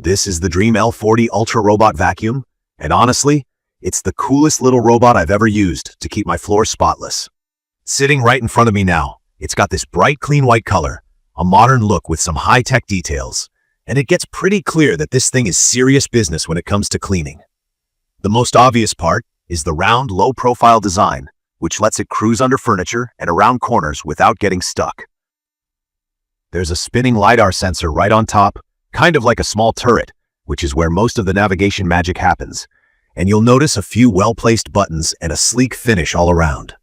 This is the DREAME L40 Ultra robot vacuum, and honestly, it's the coolest little robot I've ever used to keep my floors spotless. Sitting right in front of me now, it's got this bright, clean white color, a modern look with some high-tech details, and it gets pretty clear that this thing is serious business when it comes to cleaning. The most obvious part is the round, low-profile design, which lets it cruise under furniture and around corners without getting stuck. There's a spinning LiDAR sensor right on top, kind of like a small turret, which is where most of the navigation magic happens, and you'll notice a few well-placed buttons and a sleek finish all around.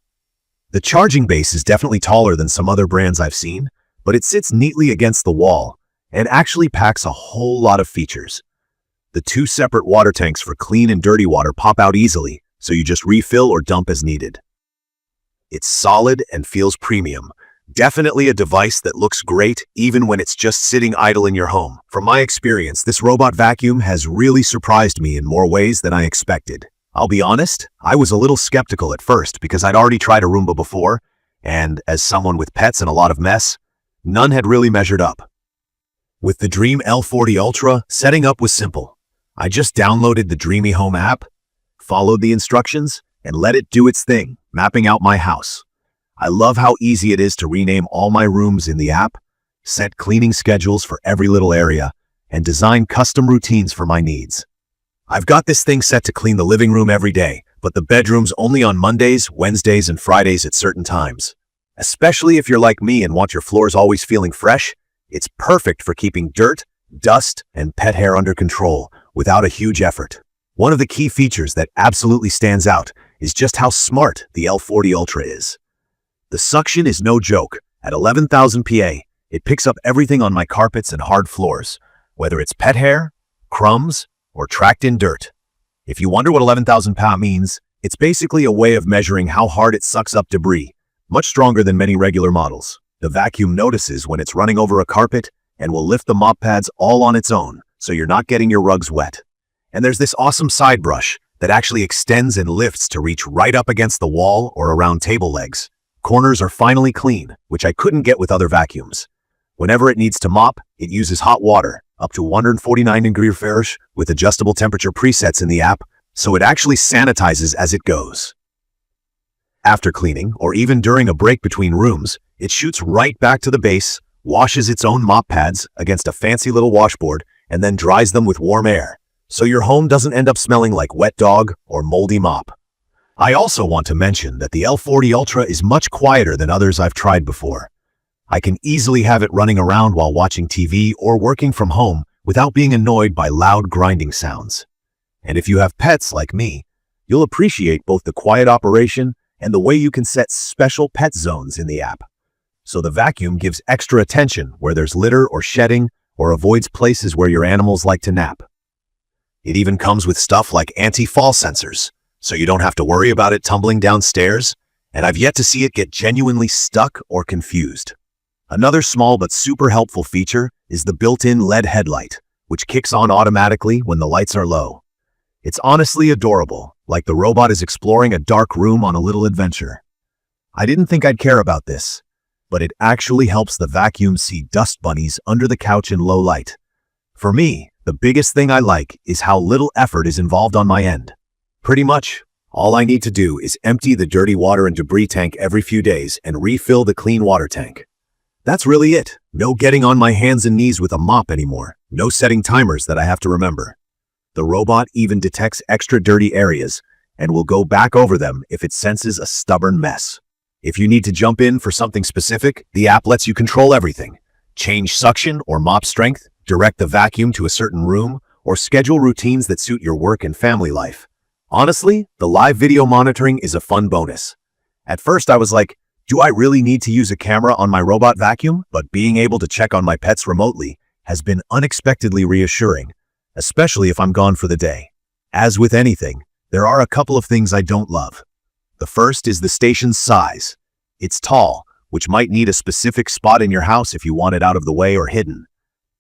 The charging base is definitely taller than some other brands I've seen, but it sits neatly against the wall and actually packs a whole lot of features. The two separate water tanks for clean and dirty water pop out easily, so you just refill or dump as needed. It's solid and feels premium. Definitely a device that looks great even when it's just sitting idle in your home. From my experience, this robot vacuum has really surprised me in more ways than I expected. I'll be honest, I was a little skeptical at first because I'd already tried a Roomba before, and as someone with pets and a lot of mess, none had really measured up. With the DREAME L40 Ultra, setting up was simple. I just downloaded the Dreamy Home app, followed the instructions, and let it do its thing, mapping out my house. I love how easy it is to rename all my rooms in the app, set cleaning schedules for every little area, and design custom routines for my needs. I've got this thing set to clean the living room every day, but the bedrooms only on Mondays, Wednesdays, and Fridays at certain times. Especially if you're like me and want your floors always feeling fresh, it's perfect for keeping dirt, dust, and pet hair under control without a huge effort. One of the key features that absolutely stands out is just how smart the L40 Ultra is. The suction is no joke. At 11,000 PA, it picks up everything on my carpets and hard floors, whether it's pet hair, crumbs, or tracked-in dirt. If you wonder what 11,000 PA means, it's basically a way of measuring how hard it sucks up debris, much stronger than many regular models. The vacuum notices when it's running over a carpet and will lift the mop pads all on its own, so you're not getting your rugs wet. And there's this awesome SideBrush that actually extends and lifts to reach right up against the wall or around table legs. Corners are finally clean, which I couldn't get with other vacuums. Whenever it needs to mop, it uses hot water, up to 149 degrees Fahrenheit, with adjustable temperature presets in the app, so it actually sanitizes as it goes. After cleaning, or even during a break between rooms, it shoots right back to the base, washes its own mop pads against a fancy little washboard, and then dries them with warm air, so your home doesn't end up smelling like wet dog or moldy mop. I also want to mention that the L40 Ultra is much quieter than others I've tried before. I can easily have it running around while watching TV or working from home without being annoyed by loud grinding sounds. And if you have pets like me, you'll appreciate both the quiet operation and the way you can set special pet zones in the app. So the vacuum gives extra attention where there's litter or shedding, or avoids places where your animals like to nap. It even comes with stuff like anti-fall sensors, so you don't have to worry about it tumbling downstairs, and I've yet to see it get genuinely stuck or confused. Another small but super helpful feature is the built-in LED headlight, which kicks on automatically when the lights are low. It's honestly adorable, like the robot is exploring a dark room on a little adventure. I didn't think I'd care about this, but it actually helps the vacuum see dust bunnies under the couch in low light. For me, the biggest thing I like is how little effort is involved on my end. Pretty much, all I need to do is empty the dirty water and debris tank every few days and refill the clean water tank. That's really it. No getting on my hands and knees with a mop anymore. No setting timers that I have to remember. The robot even detects extra dirty areas and will go back over them if it senses a stubborn mess. If you need to jump in for something specific, the app lets you control everything. Change suction or mop strength, direct the vacuum to a certain room, or schedule routines that suit your work and family life. Honestly, the live video monitoring is a fun bonus. At first I was like, do I really need to use a camera on my robot vacuum? But being able to check on my pets remotely has been unexpectedly reassuring, especially if I'm gone for the day. As with anything, there are a couple of things I don't love. The first is the station's size. It's tall, which might need a specific spot in your house if you want it out of the way or hidden.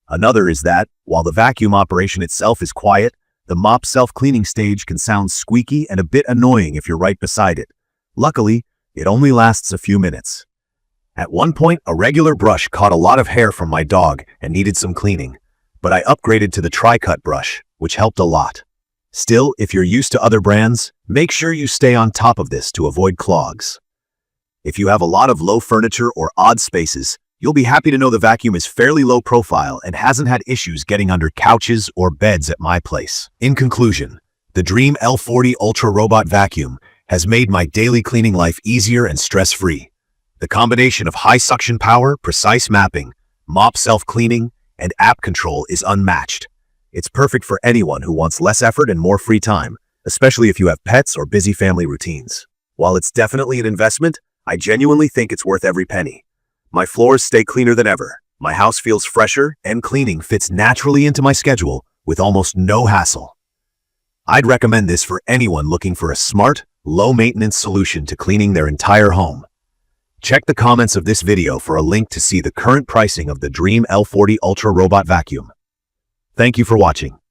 Another is that, while the vacuum operation itself is quiet, the mop self-cleaning stage can sound squeaky and a bit annoying if you're right beside it. Luckily, it only lasts a few minutes. At one point, a regular brush caught a lot of hair from my dog and needed some cleaning. but I upgraded to the tri-cut brush, which helped a lot. Still, if you're used to other brands, make sure you stay on top of this to avoid clogs. If you have a lot of low furniture or odd spaces, you'll be happy to know the vacuum is fairly low profile and hasn't had issues getting under couches or beds at my place. In conclusion, the DREAME L40 Ultra Robot Vacuum has made my daily cleaning life easier and stress-free. The combination of high suction power, precise mapping, mop self-cleaning, and app control is unmatched. It's perfect for anyone who wants less effort and more free time, especially if you have pets or busy family routines. While it's definitely an investment, I genuinely think it's worth every penny. My floors stay cleaner than ever, my house feels fresher, and cleaning fits naturally into my schedule with almost no hassle. I'd recommend this for anyone looking for a smart, low-maintenance solution to cleaning their entire home. Check the comments of this video for a link to see the current pricing of the DREAME L40 Ultra Robot Vacuum. Thank you for watching.